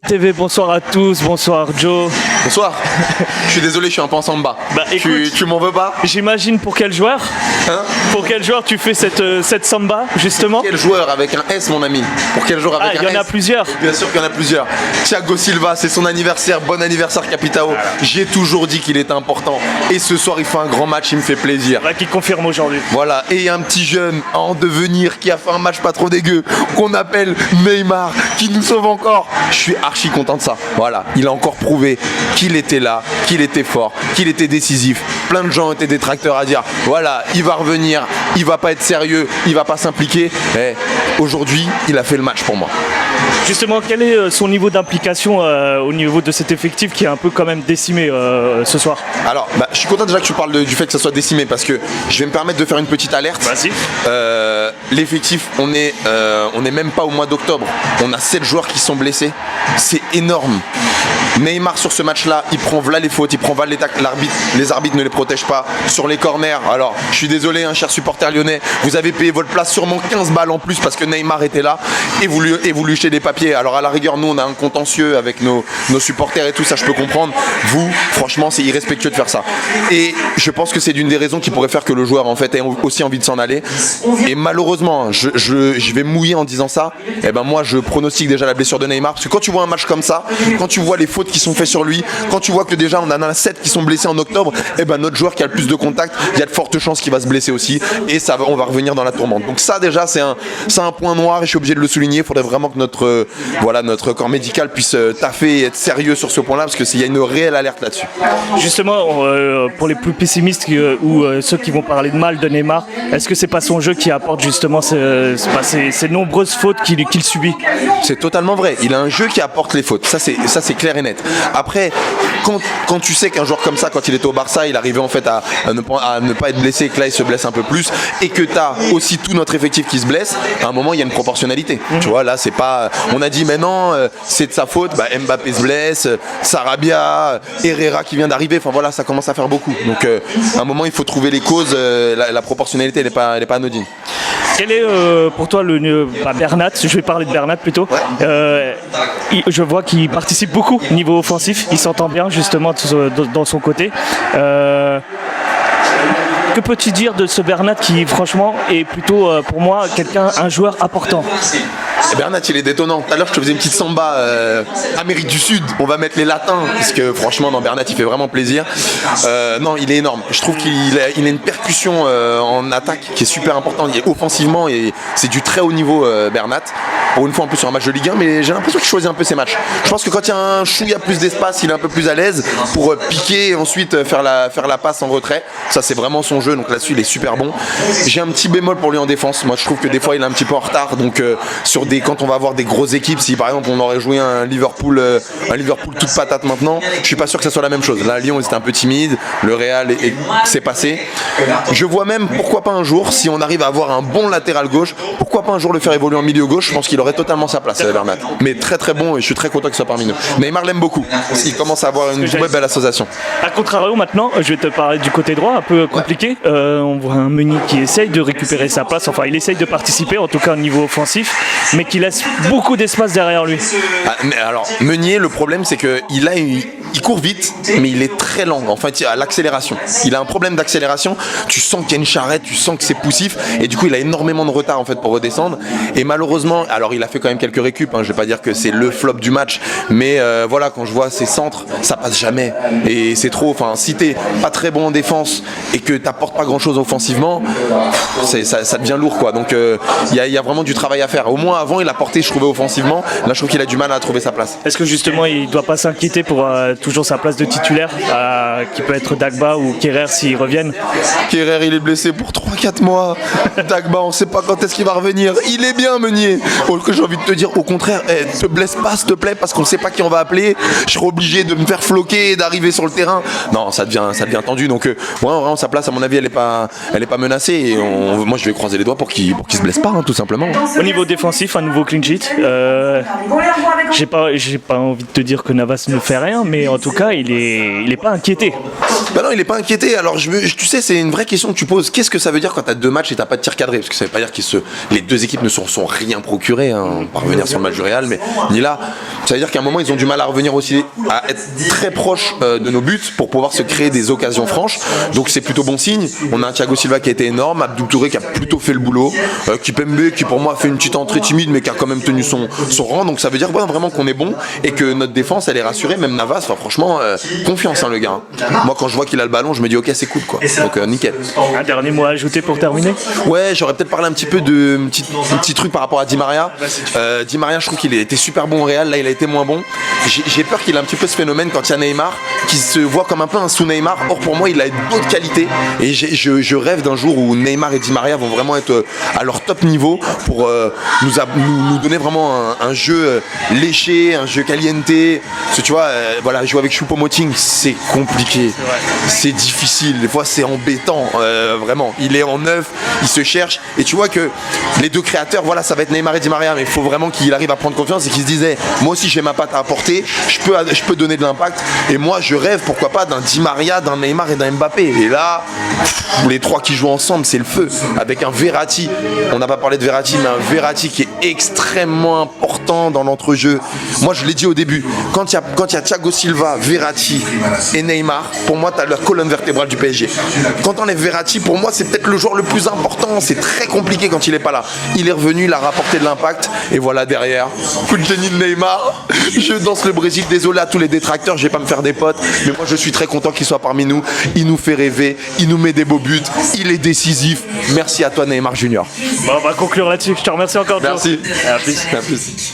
TV, bonsoir à tous, bonsoir Joe. Bonsoir. Je suis désolé, je suis un peu en samba. Tu m'en veux pas? J'imagine pour quel joueur pour quel joueur tu fais cette samba justement? Quel joueur avec un S, mon ami? Pour quel joueur avec un S? Il y en a plusieurs. Bien sûr qu'il y en a plusieurs. Thiago Silva, c'est son anniversaire. Bon anniversaire Capitao. J'ai toujours dit qu'il était important. Et ce soir, il fait un grand match, il me fait plaisir. Qui confirme aujourd'hui. Voilà. Et un petit jeune en devenir qui a fait un match pas trop dégueu, qu'on appelle Neymar, qui nous sauve encore. Je suis archi content de ça. Voilà. Il a encore prouvé qu'il était là, qu'il était fort, qu'il était décisif. Plein de gens étaient détracteurs à dire voilà, il va revenir, il va pas être sérieux, il va pas s'impliquer. Aujourd'hui, il a fait le match pour moi. Justement, quel est son niveau d'implication au niveau de cet effectif qui est un peu quand même décimé ce soir? Alors, je suis content déjà que tu parles du fait que ça soit décimé parce que je vais me permettre de faire une petite alerte. Vas-y. L'effectif, on est même pas au mois d'octobre. On a 7 joueurs qui sont blessés. C'est énorme. Neymar sur ce match-là, il prend là les fautes, il prend là les tacles, les arbitres ne les protègent pas. Sur les corners, alors je suis désolé, cher supporter lyonnais, vous avez payé votre place sûrement 15 balles en plus parce que Neymar était là et vous lui jetez des papiers. Alors à la rigueur, nous on a un contentieux avec nos supporters et tout ça, je peux comprendre. Vous, franchement, c'est irrespectueux de faire ça. Et je pense que c'est d'une des raisons qui pourrait faire que le joueur en fait ait aussi envie de s'en aller. Et malheureusement, je vais mouiller en disant ça. Et ben moi, je pronostique déjà la blessure de Neymar parce que quand tu vois un match comme ça, quand tu vois les fautes qui sont faites sur lui, quand tu vois que déjà on en a 7 qui sont blessés en octobre, et ben notre joueur qui a le plus de contact, il y a de fortes chances qu'il va se blesser aussi et on va revenir dans la tourmente. Donc ça déjà c'est un point noir et je suis obligé de le souligner. Il faudrait vraiment que notre corps médical puisse taffer et être sérieux sur ce point-là parce qu'il y a une réelle alerte là-dessus. Justement, pour les plus pessimistes ou ceux qui vont parler de mal de Neymar, est-ce que c'est pas son jeu qui apporte justement ces nombreuses fautes qu'il subit? C'est totalement vrai. Il a un jeu qui apporte les fautes. Ça c'est clair et net. Après, quand tu sais qu'un joueur comme ça, quand il était au Barça, il arrivait en fait à ne pas être blessé, et que là il se blesse un peu plus, et que tu as aussi tout notre effectif qui se blesse, à un moment il y a une proportionnalité. Tu vois, là c'est pas. On a dit mais non, c'est de sa faute, Mbappé se blesse, Sarabia, Herrera qui vient d'arriver, enfin voilà, ça commence à faire beaucoup. Donc à un moment il faut trouver les causes, la proportionnalité elle est pas anodine. Quel est pour toi Bernat, je vais parler de Bernat plutôt. Je vois qu'il participe beaucoup au niveau offensif, il s'entend bien justement dans son côté. Que peux-tu dire de ce Bernat qui franchement est plutôt pour moi un joueur important? Bernat il est détonnant. Tout à l'heure je te faisais une petite samba Amérique du Sud, on va mettre les latins parce que franchement Bernat il fait vraiment plaisir. Non, il est énorme. Je trouve qu'il a une percussion en attaque qui est super importante. Il est offensivement et c'est du très haut niveau Bernat. Pour une fois en plus sur un match de Ligue 1, mais j'ai l'impression qu'il choisit un peu ses matchs. Je pense que quand il y a un chouïa plus d'espace, il est un peu plus à l'aise pour piquer et ensuite faire la passe en retrait. Ça c'est vraiment son jeu, donc là-dessus il est super bon. J'ai un petit bémol pour lui en défense. Moi je trouve que des fois il est un petit peu en retard, donc quand on va avoir des grosses équipes, si par exemple on aurait joué un Liverpool toute patate maintenant, je suis pas sûr que ça soit la même chose. Là Lyon c'était un peu timide, le Real s'est passé. Je vois même pourquoi pas un jour, si on arrive à avoir un bon latéral gauche, pourquoi pas un jour le faire évoluer en milieu gauche. Je pense qu'il aurait totalement sa place Bernat. Mais très très bon et je suis très content qu'il soit parmi nous. Neymar l'aime beaucoup. Il commence à avoir une vraie belle association. A contrario maintenant, je vais te parler du côté droit, un peu compliqué. On voit un Meunier qui essaye de récupérer sa place, enfin il essaye de participer en tout cas au niveau offensif, mais qui laisse beaucoup d'espace derrière lui. Mais alors Meunier, le problème c'est que il court vite, mais il est très lent. En fait, à l'accélération. Il a un problème d'accélération. Tu sens qu'il y a une charrette, tu sens que c'est poussif, et du coup, il a énormément de retard en fait pour redescendre. Et malheureusement, alors il a fait quand même quelques récup. Je vais pas dire que c'est le flop du match, mais voilà, quand je vois ses centres, ça passe jamais. Et c'est trop. Enfin, si t'es pas très bon en défense et que t'apportes pas grand-chose offensivement, ça devient lourd, quoi. Donc, il y a vraiment du travail à faire. Au moins avant, il a porté, je trouvais offensivement. Là, je trouve qu'il a du mal à trouver sa place. Est-ce que justement, il doit pas s'inquiéter pour toujours sa place de titulaire, qui peut être Dagba ou Kerrer s'ils reviennent? Kerrer, il est blessé pour 3-4 mois. Dagba, on sait pas quand est-ce qu'il va revenir. Il est bien, Meunier. Que j'ai envie de te dire, au contraire, te blesse pas, s'il te plaît, parce qu'on sait pas qui on va appeler. Je serai obligé de me faire floquer et d'arriver sur le terrain. Non, ça devient tendu. Donc, vraiment, sa place, à mon avis, elle est pas menacée. Et moi, je vais croiser les doigts pour qu'il se blesse pas, tout simplement. Au niveau défensif, un nouveau clean sheet. J'ai pas envie de te dire que Navas ne fait rien, mais en tout cas, il est pas inquiété. Bah non, il est pas inquiété. Alors tu sais, c'est une vraie question que tu poses. Qu'est-ce que ça veut dire quand t'as 2 matchs et t'as pas de tir cadré? Parce que ça veut pas dire que les 2 équipes ne sont rien procurées, hein. On va pas revenir sur le match du Real, mais ni là. Ça veut dire qu'à un moment ils ont du mal à revenir aussi, à être très proche de nos buts pour pouvoir se créer des occasions franches. Donc c'est plutôt bon signe. On a un Thiago Silva qui a été énorme, Abdou Touré qui a plutôt fait le boulot, Kipembe qui pour moi a fait une petite entrée timide mais qui a quand même tenu son rang. Donc ça veut dire vraiment qu'on est bon et que notre défense elle est rassurée. Même Navas, franchement, confiance le gars. Moi quand je vois qu'il a le ballon, je me dis ok c'est cool quoi. Donc nickel. Un dernier mot à ajouter pour terminer? Ouais, j'aurais peut-être parlé un petit peu de un petit truc par rapport à Di Maria. Di Maria, je trouve qu'il était super bon au Real, là il a été moins bon. J'ai peur qu'il ait un petit peu ce phénomène quand il y a Neymar qui se voit comme un peu un sous-Neymar. Or pour moi il a d'autres qualités et je rêve d'un jour où Neymar et Di Maria vont vraiment être à leur top niveau pour nous donner vraiment un jeu léché, un jeu caliente. Parce que tu vois, voilà, jouer avec Choupo-Moting c'est compliqué, c'est difficile, des fois c'est embêtant, vraiment. Il est en neuf, il se cherche et tu vois que les 2 créateurs, voilà, ça va être Neymar et Di Maria, mais il faut vraiment qu'il arrive à prendre confiance et qu'il se dise moi aussi j'ai ma patte à apporter, je peux donner de l'impact et moi je rêve pourquoi pas d'un Di Maria, d'un Neymar et d'un Mbappé. Et là les 3 qui jouent ensemble c'est le feu, avec un Verratti, on n'a pas parlé de Verratti, mais un Verratti qui est extrêmement important dans l'entrejeu. Moi je l'ai dit au début, quand il y a Thiago Silva, Verratti et Neymar, pour moi t'as la colonne vertébrale du PSG. Quand on enlève Verratti, pour moi c'est peut-être le joueur le plus important, c'est très compliqué quand il est pas là. Il est revenu, il a rapporté de l'impact et voilà derrière, full tenue de Neymar, je danse le Brésil, désolé à tous les détracteurs, je vais pas me faire des potes, mais moi je suis très content qu'il soit parmi nous, il nous fait rêver, il nous met des beaux buts, il est décisif. Merci à toi Neymar Junior. Bon, on va conclure là-dessus, je te remercie encore. Merci. À plus. À plus.